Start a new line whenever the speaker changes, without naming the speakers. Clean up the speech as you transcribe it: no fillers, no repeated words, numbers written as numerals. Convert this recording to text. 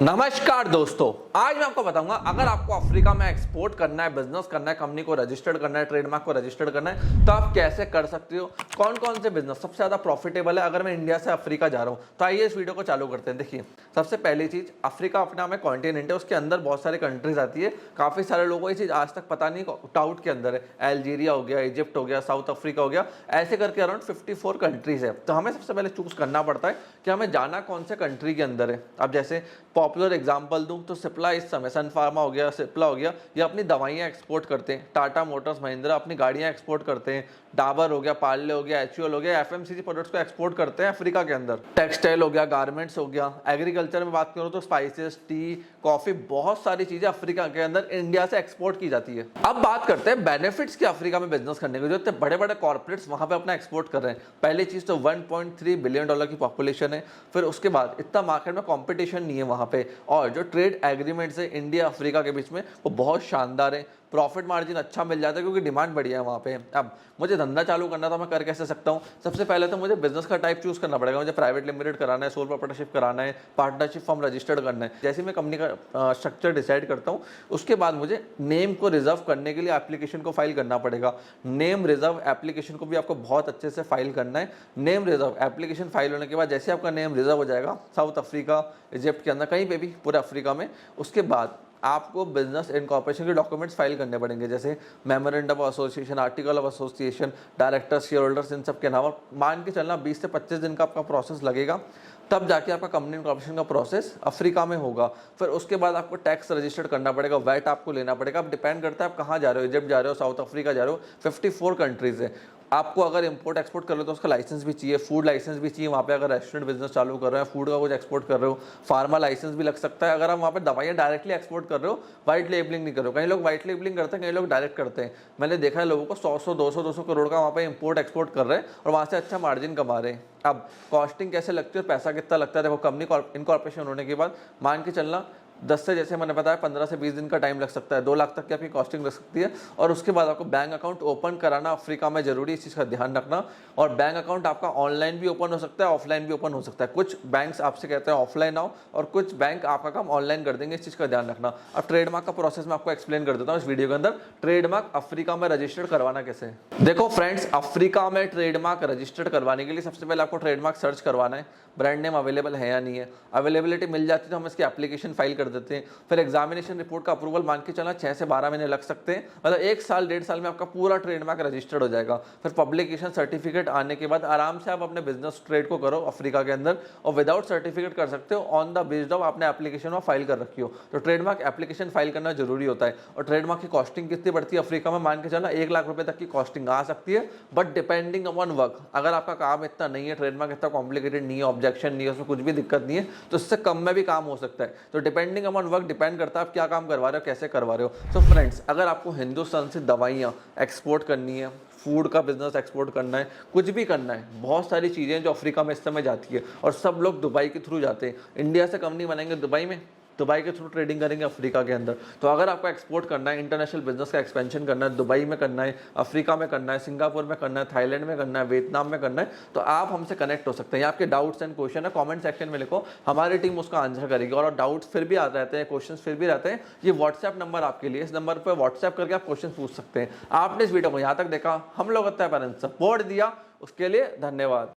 नमस्कार दोस्तों, आज मैं आपको बताऊंगा अगर आपको अफ्रीका में एक्सपोर्ट करना है, बिजनेस करना है, कंपनी को रजिस्टर्ड करना है, ट्रेडमार्क को रजिस्टर्ड करना है तो आप कैसे कर सकते हो, कौन कौन से बिजनेस सबसे ज्यादा प्रॉफिटेबल है अगर मैं इंडिया से अफ्रीका जा रहा हूं। तो आइए इस वीडियो को चालू करते हैं। देखिए, सबसे पहली चीज, अफ्रीका अपना में कॉन्टिनेंट है, उसके अंदर बहुत सारे कंट्रीज आती है। काफी सारे लोगों को ये चीज आज तक पता नहीं, डाउट के अंदर है। अल्जीरिया हो गया, इजिप्ट हो गया, साउथ अफ्रीका हो गया, ऐसे करके अराउंड 54 कंट्रीज है। तो हमें सबसे पहले चूज करना पड़ता है कि हमें जाना कौन से कंट्री के अंदर है। अब जैसे पॉपुलर एग्जांपल दूं तो सिप्ला, इस समय सन फार्मा हो गया, सिप्ला हो गया, ये अपनी दवाइयां एक्सपोर्ट करते हैं। टाटा मोटर्स, महिंद्रा अपनी गाड़ियां एक्सपोर्ट करते हैं। डाबर हो गया, पार्ले हो गया, एचयूएल हो गया, एफएमसीजी प्रोडक्ट्स को एक्सपोर्ट करते हैं अफ्रीका के अंदर। टेक्सटाइल हो गया, गारमेंट्स हो गया। एग्रीकल्चर में बात करूं तो स्पाइसेस, टी, कॉफी, बहुत सारी चीजें अफ्रीका के अंदर इंडिया से एक्सपोर्ट की जाती है। अब बात करते हैं बेनिफिट्स की अफ्रीका में बिजनेस करने के। जो इतने बड़े बड़े कॉर्पोरेट्स वहां पे अपना एक्सपोर्ट कर रहे हैं, पहली चीज तो 1.3 बिलियन डॉलर की पॉपुलेशन है। फिर उसके बाद इतना मार्केट में कंपटीशन नहीं है वहां पे, और जो ट्रेड एग्रीमेंट्स है इंडिया अफ्रीका के बीच में वो बहुत शानदार है। प्रॉफिट मार्जिन अच्छा मिल जाता है क्योंकि डिमांड बढ़िया है वहाँ पे। अब मुझे धंधा चालू करना था, मैं कर कैसे सकता हूँ? सबसे पहले तो मुझे बिजनेस का टाइप चूज करना पड़ेगा। मुझे प्राइवेट लिमिटेड कराना है, सोल प्रोप्राइटरशिप कराना है, पार्टनरशिप फॉर्म रजिस्टर्ड करना है। जैसे मैं कंपनी का स्ट्रक्चर डिसाइड करता हूँ, उसके बाद मुझे नेम को रिजर्व करने के लिए एप्लीकेशन को फाइल करना पड़ेगा। नेम रिजर्व एप्लीकेशन को भी आपको बहुत अच्छे से फाइल करना है। नेम रिजर्व एप्लीकेशन फाइल होने के बाद जैसे आपका नेम रिजर्व हो जाएगा साउथ अफ्रीका, इजिप्ट के अंदर, कहीं पे भी पूरे अफ्रीका में, उसके बाद आपको बिजनेस इनकॉर्पोरेशन के डॉक्यूमेंट्स फाइल करने पड़ेंगे, जैसे memorandum of association, article of association, directors, shareholders, इन सब के नाम। मान के चलना 20 से 25 दिन का आपका प्रोसेस लगेगा, तब जाके आपका कंपनी इनकॉर्पोरेशन का प्रोसेस अफ्रीका में होगा। फिर उसके बाद आपको टैक्स रजिस्टर्ड करना पड़ेगा, वैट आपको लेना पड़ेगा। अब डिपेंड करता है आप कहाँ जा रहे हो, इजिप्ट जा रहे हो, साउथ अफ्रीका जा रहे हो, 54 कंट्रीज है। आपको अगर इंपोर्ट एक्सपोर्ट कर रहे हो तो उसका लाइसेंस भी चाहिए, फूड लाइसेंस भी चाहिए वहाँ पे। अगर रेस्टोरेंट बिजनेस चालू कर रहे हो, फूड का कुछ एक्सपोर्ट कर रहे हो, फार्मा लाइसेंस भी लग सकता है। अगर आप वहाँ पे दवाइयाँ डायरेक्टली एक्सपोर्ट कर रहे हो, वाइट लेबलिंग नहीं कर रहे हो। कई लोग वाइट लेबलिंग करते हैं, कई लोग डायरेक्ट करते हैं। मैंने देखा है लोगों को 100-200 करोड़ का वहाँ पे इंपोर्ट एक्सपोर्ट कर रहे हैं और वहाँ से अच्छा मार्जिन कमा रहे हैं। अब कॉस्टिंग कैसे लगती है, पैसा कितना लगता है? देखो, कंपनी इनकॉर्पोरेशन होने के बाद मान के चलना 10 से, जैसे मैंने बताया, 15 से 20 दिन का टाइम लग सकता है। 2 लाख तक की आपकी कॉस्टिंग लग सकती है। और उसके बाद आपको बैंक अकाउंट ओपन कराना अफ्रीका में जरूरी, इस चीज़ का ध्यान रखना। और बैंक अकाउंट आपका ऑनलाइन भी ओपन हो सकता है, ऑफलाइन भी ओपन हो सकता है। कुछ बैंक्स आपसे कहते हैं ऑफलाइन आओ, और कुछ बैंक आपका काम ऑनलाइन कर देंगे, इस चीज़ का ध्यान रखना। अब ट्रेडमार्क का प्रोसेस मैं आपको एक्सप्लेन कर देता हूँ इस वीडियो के अंदर। ट्रेडमार्क अफ्रीका में रजिस्टर्ड करवाना कैसे है? देखो फ्रेंड्स, अफ्रीका में ट्रेडमार्क रजिस्टर्ड करवाने के लिए सबसे पहले आपको ट्रेडमार्क सर्च करवाना है, ब्रांड नेम अवेलेबल है या नहीं है। अवेलेबिलिटी मिल जाती है तो हम इसकी एप्लीकेशन फाइल कर देते हैं। फिर एग्जामिनेशन रिपोर्ट का अप्रूवल मान के चला 6 से 12 महीने लग सकते हैं, मतलब 1 साल 1.5 साल में आपका पूरा ट्रेडमार्क रजिस्टर्ड हो जाएगा। फिर पब्लिकेशन सर्टिफिकेट आने के बाद आराम से आप अपने बिजनेस ट्रेड को करो अफ्रीका के अंदर, और विदाउट सर्टिफिकेट कर सकते हो, ऑन द बेस्ड ऑफ आपने एप्लीकेशन फाइल कर रखी हो। तो ट्रेडमार्क एप्लीकेशन फाइल करना जरूरी होता है। और ट्रेडमार्क की कॉस्टिंग कितनी पड़ती है अफ्रीका में? मान के चलना 1 लाख रुपए तक की कॉस्टिंग आ सकती है, बट डिपेंडिंग अपॉन वर्क। अगर आपका काम इतना नहीं है, ट्रेडमार्क इतना कॉम्प्लिकेटेड नहीं है, ऑब्जेक्शन नहीं है, उसमें कुछ भी दिक्कत नहीं है, तो इससे कम में भी काम हो सकता है। तो डिपेंडिंग अपॉन वर्क डिपेंड करता है आप क्या काम करवा रहे हो, कैसे करवा रहे हो। सो फ्रेंड्स, अगर आपको हिंदुस्तान से दवाइयाँ एक्सपोर्ट करनी है, फूड का बिजनेस एक्सपोर्ट करना है, कुछ भी करना है, बहुत सारी चीज़ें जो अफ्रीका में इस समय जाती है, और सब लोग दुबई के थ्रू जाते हैं। इंडिया से कंपनी बनाएंगे दुबई में, दुबई के थ्रू ट्रेडिंग करेंगे अफ्रीका के अंदर। तो अगर आपको एक्सपोर्ट करना है, इंटरनेशनल बिजनेस का एक्सपेंशन करना है, दुबई में करना है, अफ्रीका में करना है, सिंगापुर में करना है, थाईलैंड में करना है, वियतनाम में करना है, तो आप हमसे कनेक्ट हो सकते हैं। आपके डाउट्स एंड क्वेश्चन है कमेंट सेक्शन में लिखो, हमारी टीम उसका आंसर करेगी। और डाउट्स फिर भी आते रहते हैं, क्वेश्चन फिर भी रहते हैं, ये व्हाट्सएप नंबर आपके लिए, इस नंबर पर व्हाट्सएप करके आप क्वेश्चन पूछ सकते हैं। आपने इस वीडियो को यहाँ तक देखा, हम लोग सपोर्ट दिया, उसके लिए धन्यवाद।